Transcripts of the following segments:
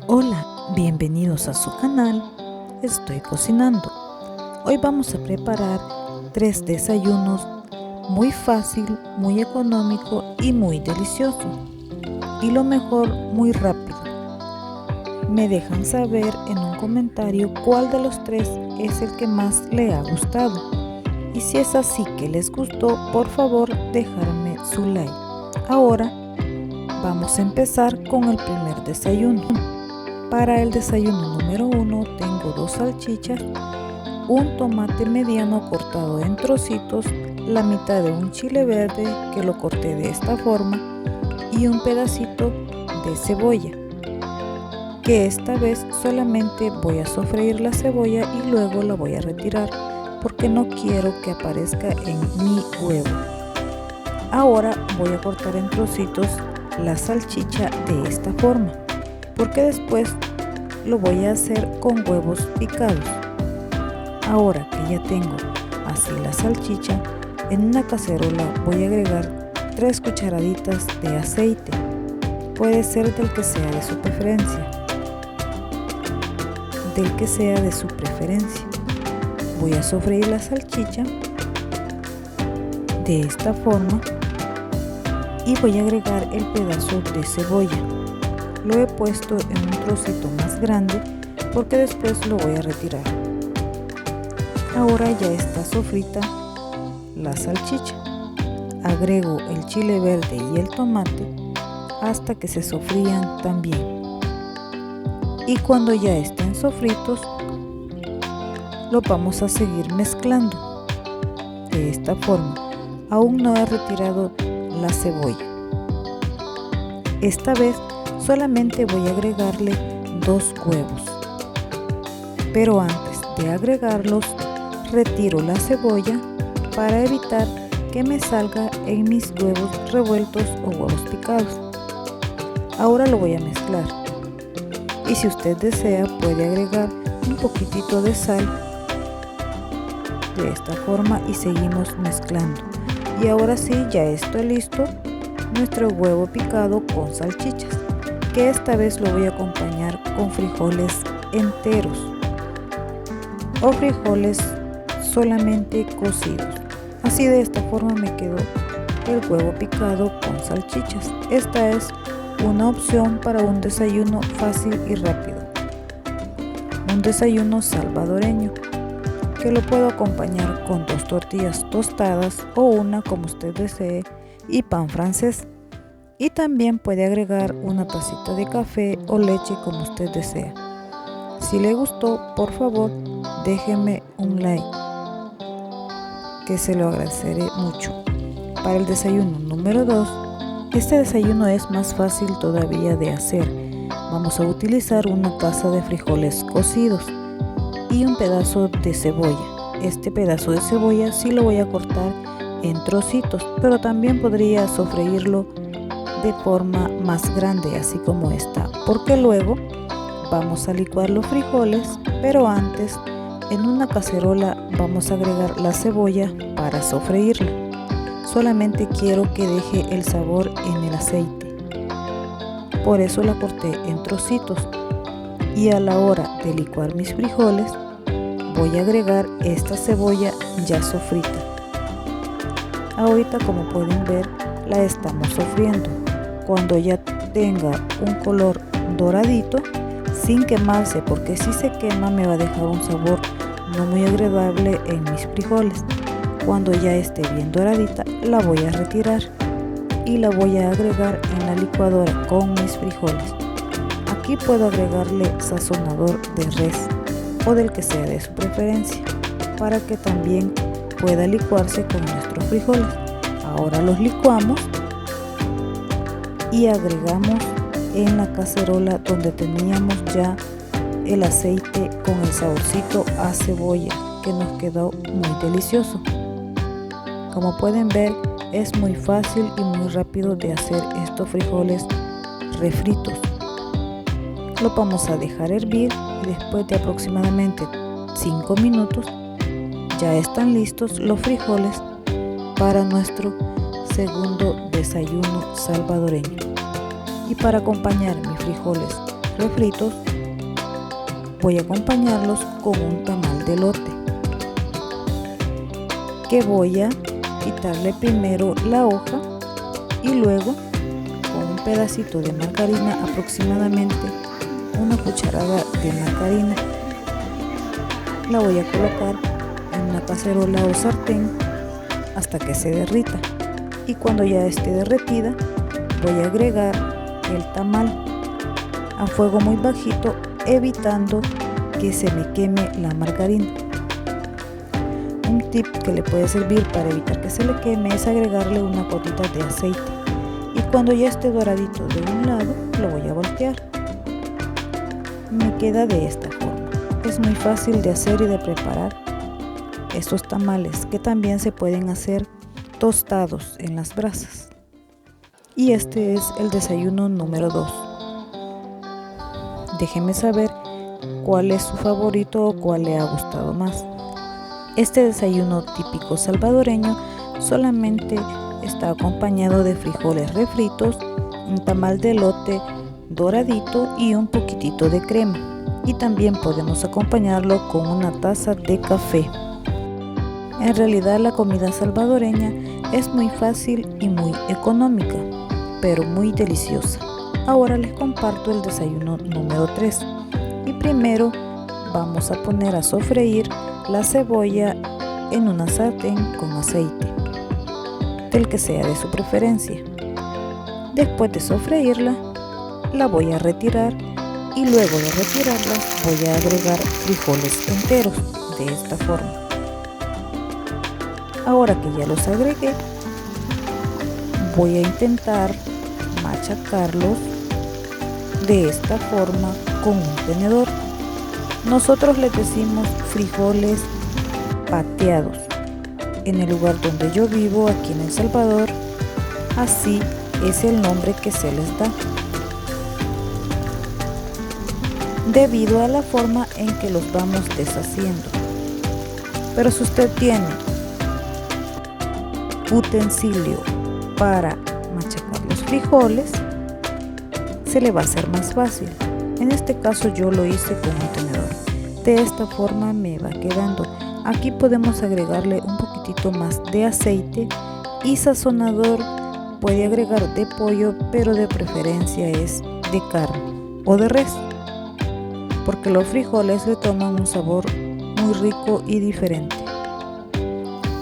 Hola, bienvenidos a su canal. Estoy cocinando. Hoy vamos a preparar 3 desayunos muy fácil, muy económico y muy delicioso. Y lo mejor, muy rápido. Me dejan saber en un comentario cuál de los 3 es el que más le ha gustado. Y si es así que les gustó, por favor dejarme su like. Ahora vamos a empezar con el primer desayuno. Para el desayuno número 1 tengo 2 salchichas, un tomate mediano cortado en trocitos, la mitad de un chile verde que lo corté de esta forma y un pedacito de cebolla, que esta vez solamente voy a sofreír la cebolla y luego la voy a retirar porque no quiero que aparezca en mi huevo. Ahora voy a cortar en trocitos la salchicha de esta forma, porque después lo voy a hacer con huevos picados. Ahora que ya tengo así la salchicha, en una cacerola voy a agregar 3 cucharaditas de aceite. Puede ser del que sea de su preferencia. Voy a sofreír la salchicha de esta forma y voy a agregar el pedazo de cebolla. Lo he puesto en un trocito más grande porque después lo voy a retirar. Ahora ya está sofrita la salchicha. Agrego el chile verde y el tomate hasta que se sofrían también. Y cuando ya estén sofritos, lo vamos a seguir mezclando de esta forma. Aún no he retirado la cebolla. Esta vez solamente voy a agregarle 2 huevos, pero antes de agregarlos retiro la cebolla para evitar que me salga en mis huevos revueltos o huevos picados. Ahora lo voy a mezclar y si usted desea puede agregar un poquitito de sal de esta forma y seguimos mezclando. Y ahora sí, ya está listo nuestro huevo picado con salchichas, que esta vez lo voy a acompañar con frijoles enteros o frijoles solamente cocidos. Así de esta forma me quedó el huevo picado con salchichas. Esta es una opción para un desayuno fácil y rápido, un desayuno salvadoreño que lo puedo acompañar con 2 tortillas tostadas o una, como usted desee, y pan francés. Y también puede agregar una tacita de café o leche como usted desea. Si le gustó, por favor déjeme un like, que se lo agradeceré mucho. Para el desayuno número 2, este desayuno es más fácil todavía de hacer. Vamos a utilizar una taza de frijoles cocidos y un pedazo de cebolla. Este pedazo de cebolla sí lo voy a cortar en trocitos, pero también podría sofreírlo de forma más grande, así como esta, porque luego vamos a licuar los frijoles, pero antes en una cacerola vamos a agregar la cebolla para sofreírla. Solamente quiero que deje el sabor en el aceite, por eso la corté en trocitos. Y a la hora de licuar mis frijoles voy a agregar esta cebolla ya sofrita. Ahorita, como pueden ver, la estamos sofriendo. Cuando ya tenga un color doradito, sin quemarse, porque si se quema me va a dejar un sabor no muy agradable en mis frijoles. Cuando ya esté bien doradita, la voy a retirar y la voy a agregar en la licuadora con mis frijoles. Aquí puedo agregarle sazonador de res o del que sea de su preferencia, para que también pueda licuarse con nuestros frijoles. Ahora los licuamos y agregamos en la cacerola donde teníamos ya el aceite con el saborcito a cebolla, que nos quedó muy delicioso. Como pueden ver, es muy fácil y muy rápido de hacer estos frijoles refritos. Lo vamos a dejar hervir y después de aproximadamente 5 minutos ya están listos los frijoles para nuestro segundo desayuno salvadoreño. Y para acompañar mis frijoles refritos, voy a acompañarlos con un tamal de elote, que voy a quitarle primero la hoja y luego con un pedacito de margarina, aproximadamente una cucharada de margarina, la voy a colocar en una cacerola o sartén hasta que se derrita, y cuando ya esté derretida voy a agregar el tamal a fuego muy bajito, evitando que se me queme la margarina. Un tip que le puede servir para evitar que se le queme es agregarle una gotita de aceite, y cuando ya esté doradito de un lado lo voy a voltear. Me queda de esta forma. Es muy fácil de hacer y de preparar estos tamales, que también se pueden hacer tostados en las brasas. Y este es el desayuno número 2. Déjeme saber cuál es su favorito o cuál le ha gustado más. Este desayuno típico salvadoreño solamente está acompañado de frijoles refritos, un tamal de elote doradito y un poquitito de crema. Y también podemos acompañarlo con una taza de café. En realidad la comida salvadoreña es muy fácil y muy económica, pero muy deliciosa. Ahora les comparto el desayuno número 3. Y primero vamos a poner a sofreír la cebolla en una sartén con aceite, del que sea de su preferencia. Después de sofreírla, la voy a retirar, y luego de retirarla voy a agregar frijoles enteros de esta forma. Ahora que ya los agregué, voy a intentar machacarlos de esta forma con un tenedor. Nosotros les decimos frijoles pateados. En el lugar donde yo vivo, aquí en El Salvador, así es el nombre que se les da, debido a la forma en que los vamos deshaciendo. Pero si usted tiene utensilio para machacar los frijoles, se le va a hacer más fácil. En este caso yo lo hice con un tenedor. De esta forma me va quedando. Aquí podemos agregarle un poquitito más de aceite, y sazonador puede agregar de pollo, pero de preferencia es de carne o de res, porque los frijoles le toman un sabor muy rico y diferente.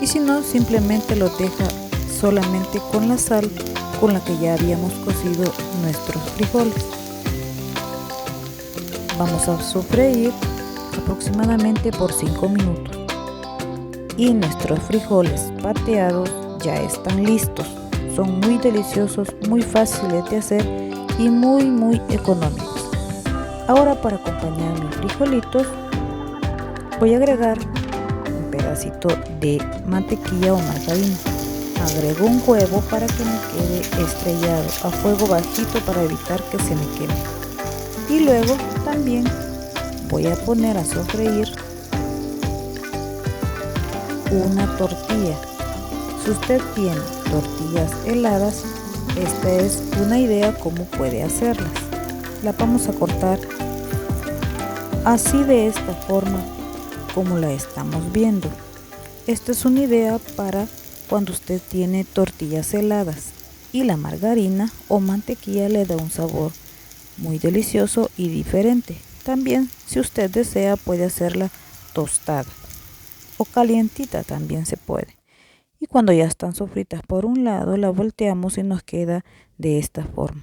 Y si no, simplemente lo deja solamente con la sal con la que ya habíamos cocido nuestros frijoles. Vamos a sofreír aproximadamente por 5 minutos. Y nuestros frijoles pateados ya están listos. Son muy deliciosos, muy fáciles de hacer y muy económicos. Ahora, para acompañar mis frijolitos, voy a agregar un pedacito de mantequilla o margarina. Agrego un huevo para que me quede estrellado a fuego bajito para evitar que se me queme. Y luego también voy a poner a sofreír una tortilla. Si usted tiene tortillas heladas, esta es una idea cómo puede hacerlas. La vamos a cortar así, de esta forma como la estamos viendo. Esta es una idea para cuando usted tiene tortillas heladas, y la margarina o mantequilla le da un sabor muy delicioso y diferente. También, si usted desea, puede hacerla tostada o calientita, también se puede. Y cuando ya están sofritas por un lado, la volteamos y nos queda de esta forma.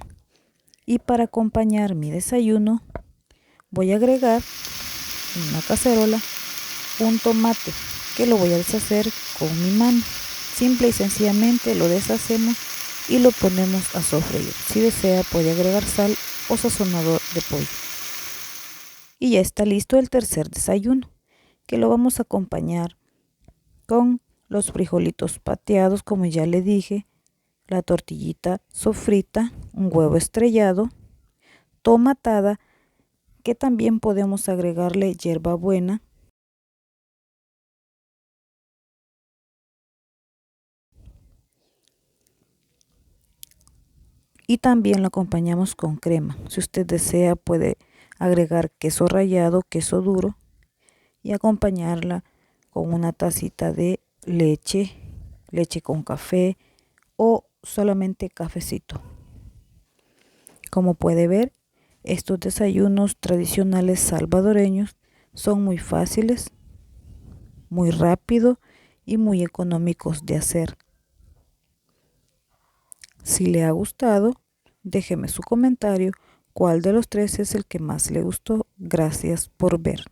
Y para acompañar mi desayuno, voy a agregar en una cacerola un tomate, que lo voy a deshacer con mi mano. Simple y sencillamente lo deshacemos y lo ponemos a sofreír. Si desea, puede agregar sal o sazonador de pollo. Y ya está listo el tercer desayuno, que lo vamos a acompañar con los frijolitos pateados, como ya le dije, la tortillita sofrita, un huevo estrellado, tomatada, que también podemos agregarle hierbabuena, y también lo acompañamos con crema. Si usted desea puede agregar queso rallado, queso duro y acompañarla con una tacita de leche, leche con café o solamente cafecito. Como puede ver, estos desayunos tradicionales salvadoreños son muy fáciles, muy rápidos y muy económicos de hacer. Si le ha gustado, déjeme su comentario cuál de los tres es el que más le gustó. Gracias por ver.